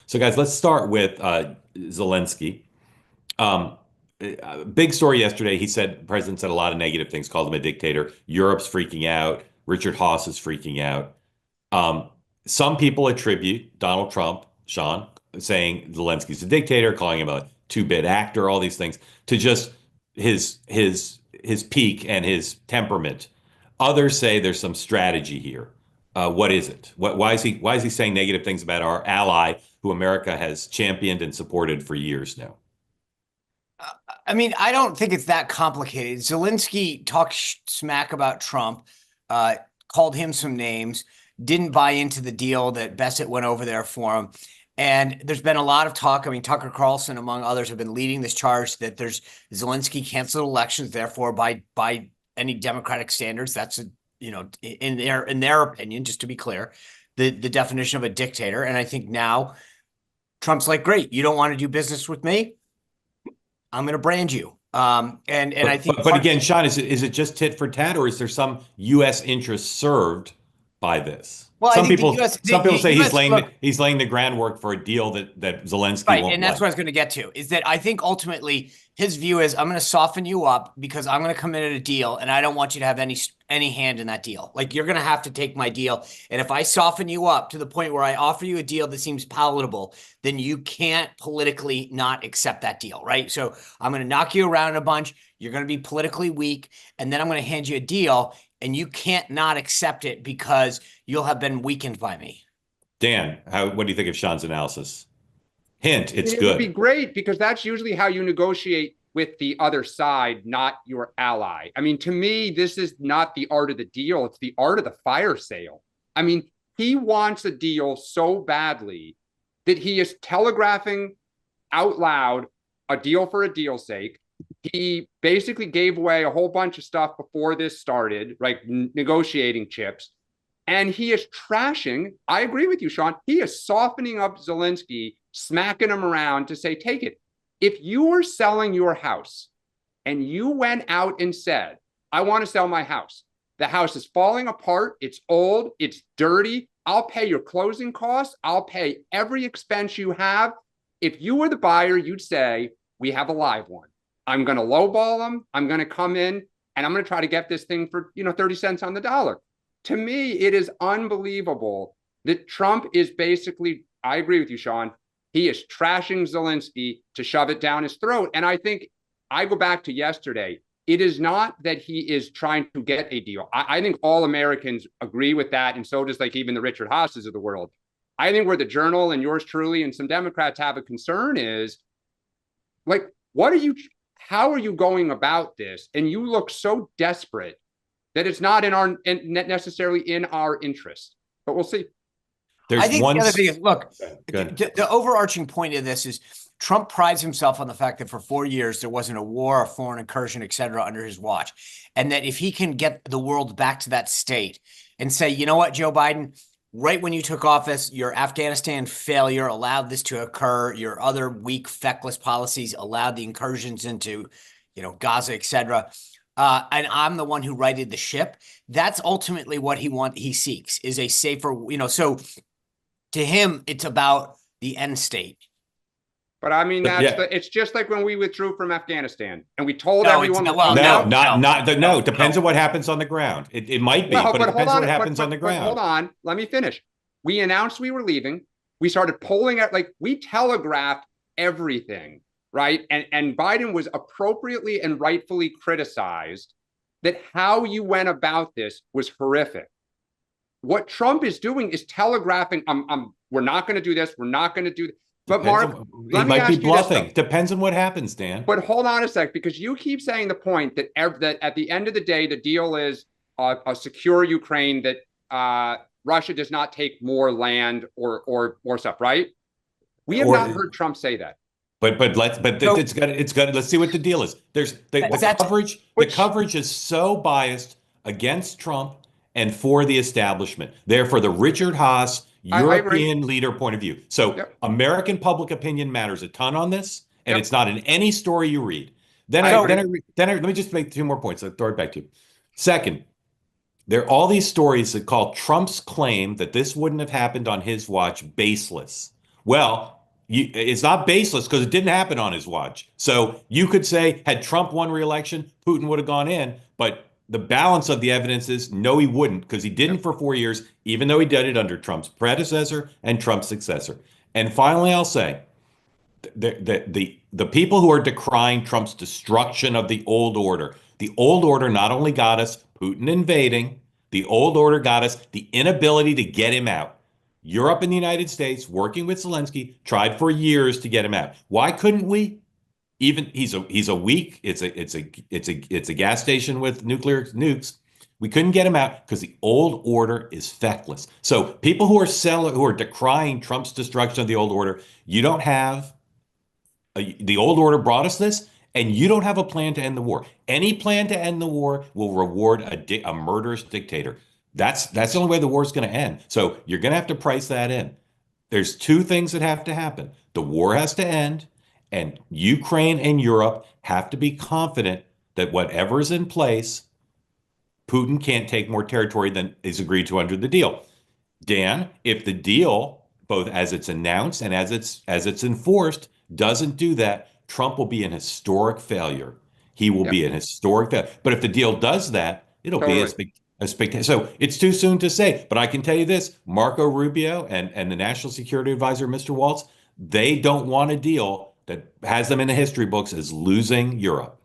So, guys, let's start with Zelensky. Um, Big story yesterday. He said the president said a lot of negative things, called him a dictator. Europe's freaking out. Richard Haass is freaking out. Um, some people attribute Donald Trump, Sean, saying Zelensky's a dictator, calling him a two-bit actor, all these things, to just his peak and his temperament. Others say there's some strategy here. What is it? Why is he saying negative things about our ally, who America has championed and supported for years now? I mean, I don't think it's that complicated. Zelensky talked smack about Trump, called him some names, didn't buy into the deal that Bessett went over there for him. And there's been a lot of talk. I mean, Tucker Carlson, among others, have been leading this charge that there's Zelensky canceled elections. Therefore, by any democratic standards, that's in their opinion, just to be clear, the definition of a dictator. And I think now Trump's like, great, you don't want to do business with me? I'm going to brand you. I think, but again, Sean, is it just tit for tat, or is there some U.S. interest served by this? well, I Some think people, the US, some people say US, look, he's laying the groundwork for a deal that Zelensky right, won't and that's like. what I was going to get to, is that I think ultimately his view is I'm going to soften you up because I'm going to come in at a deal and I don't want you to have any hand in that deal. Like, you're going to have to take my deal. And if I soften you up to the point where I offer you a deal that seems palatable, then you can't politically not accept that deal, right? So I'm going to knock you around a bunch. You're going to be politically weak. And then I'm going to hand you a deal and you can't not accept it because you'll have been weakened by me. Dan, what do you think of Sean's analysis? Hint, I it's mean, it would be good. great because that's usually how you negotiate with the other side, not your ally. I mean, to me, this is not the art of the deal. It's the art of the fire sale. I mean, he wants a deal so badly that he is telegraphing out loud a deal for a deal's sake. He basically gave away a whole bunch of stuff before this started, right? Negotiating chips. And he is trashing. I agree with you, Sean. He is softening up Zelensky, smacking him around to say, take it. If you were selling your house and you went out and said, I want to sell my house, the house is falling apart, it's old, it's dirty, I'll pay your closing costs, I'll pay every expense you have. If you were the buyer, you'd say, we have a live one. I'm going to lowball them. I'm going to come in and I'm going to try to get this thing for 30 cents on the dollar. To me, it is unbelievable that Trump is basically, I agree with you, Sean, he is trashing Zelensky to shove it down his throat. And I think I go back to yesterday. It is not that he is trying to get a deal. I think all Americans agree with that. And so does like even the Richard Haasses of the world. I think where the Journal and yours truly and some Democrats have a concern is like, how are you going about this? And you look so desperate that it's not necessarily in our interest, but we'll see. I think the other thing is, look, the overarching point of this is Trump prides himself on the fact that for 4 years, there wasn't a war, a foreign incursion, et cetera, under his watch. And that if he can get the world back to that state and say, you know what, Joe Biden, right when you took office, your Afghanistan failure allowed this to occur. Your other weak, feckless policies allowed the incursions into, Gaza, et cetera. And I'm the one who righted the ship. That's ultimately what he seeks, is a safer, so to him, it's about the end state. But I mean, it's just like when we withdrew from Afghanistan and we told everyone. No. Depends on what happens on the ground. It might be, but it depends on what happens on the ground. Hold on, let me finish. We announced we were leaving. We started polling out, we telegraphed everything, right? And Biden was appropriately and rightfully criticized that how you went about this was horrific. What Trump is doing is telegraphing, we're not going to do this. We're not going to do that. But Mark, he might be bluffing. Depends on what happens, Dan. But hold on a sec, because you keep saying the point that at the end of the day, the deal is a secure Ukraine, that Russia does not take more land or stuff, right? We have not heard Trump say that. It's good. Let's see what the deal is. The coverage is so biased against Trump and for the establishment. Therefore, the Richard Haass European leader point of view. So American public opinion matters a ton on this, and it's not in any story you read. Let me just make 2 more points. I'll throw it back to you. Second, there are all these stories that call Trump's claim that this wouldn't have happened on his watch baseless. Well, it's not baseless because it didn't happen on his watch. So you could say, had Trump won re-election, Putin would have gone in. But the balance of the evidence is no, he wouldn't, because he didn't for 4 years, even though he did it under Trump's predecessor and Trump's successor. And finally, I'll say the people who are decrying Trump's destruction of the old order not only got us Putin invading, the old order got us the inability to get him out. Europe and the United States, working with Zelensky, tried for years to get him out. Why couldn't we? Even he's a weak. It's a gas station with nuclear nukes. We couldn't get him out because the old order is feckless. So people who are decrying Trump's destruction of the old order, you don't have the old order brought us this, and you don't have a plan to end the war. Any plan to end the war will reward a murderous dictator. That's the only way the war is going to end. So you're going to have to price that in. There's two things that have to happen. The war has to end, and Ukraine and Europe have to be confident that whatever is in place, Putin can't take more territory than is agreed to under the deal. Dan, if the deal, both as it's announced and as it's enforced, doesn't do that, Trump will be an historic failure. He will be an historic failure. But if the deal does that, it'll be a spectacular. So it's too soon to say. But I can tell you this, Marco Rubio and the National Security Advisor, Mr. Waltz, they don't want a deal that has them in the history books as losing Europe.